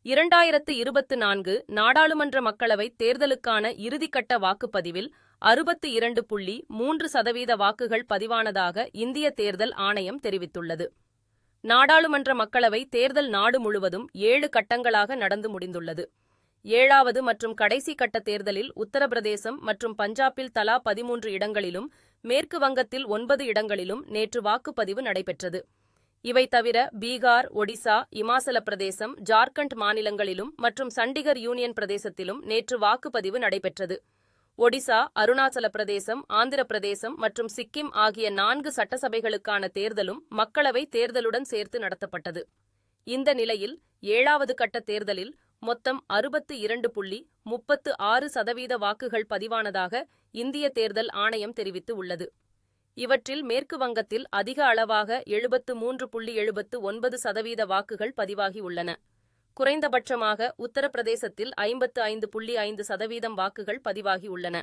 2024 நாடாளுமன்ற மக்களவைத் தேர்தலுக்கான இறுதிக்கட்ட வாக்குப்பதிவில் 62.3% வாக்குகள் பதிவானதாக இந்திய தேர்தல் ஆணையம் தெரிவித்துள்ளது. நாடாளுமன்ற மக்களவை தேர்தல் நாடு முழுவதும் 7 கட்டங்களாக நடந்து முடிந்துள்ளது. 7வது மற்றும் கடைசி கட்ட தேர்தலில் உத்தரப்பிரதேசம் மற்றும் பஞ்சாபில் தலா 13 இடங்களிலும், மேற்கு வங்கத்தில் 9 இடங்களிலும் நேற்று வாக்குப்பதிவு நடைபெற்றது. இவை தவிர பீகார், ஒடிசா, இமாச்சல பிரதேசம், ஜார்க்கண்ட் மாநிலங்களிலும் மற்றும் சண்டிகர் யூனியன் பிரதேசத்திலும் நேற்று வாக்குப்பதிவு நடைபெற்றது. ஒடிசா, அருணாச்சல பிரதேசம், ஆந்திர பிரதேசம் மற்றும் சிக்கிம் ஆகிய 4 சட்டசபைகளுக்கான தேர்தலும் மக்களவை தேர்தலுடன் சேர்த்து நடத்தப்பட்டது. இந்த நிலையில் 7வது கட்ட தேர்தலில் மொத்தம் 62.36% வாக்குகள் பதிவானதாக இந்திய தேர்தல் ஆணையம் தெரிவித்து உள்ளது. இவற்றில் மேற்கு வங்கத்தில் அதிக அளவாக 73.79% வாக்குகள் பதிவாகியுள்ளன. குறைந்தபட்சமாக உத்தரப்பிரதேசத்தில் 55.5% வாக்குகள் பதிவாகியுள்ளன.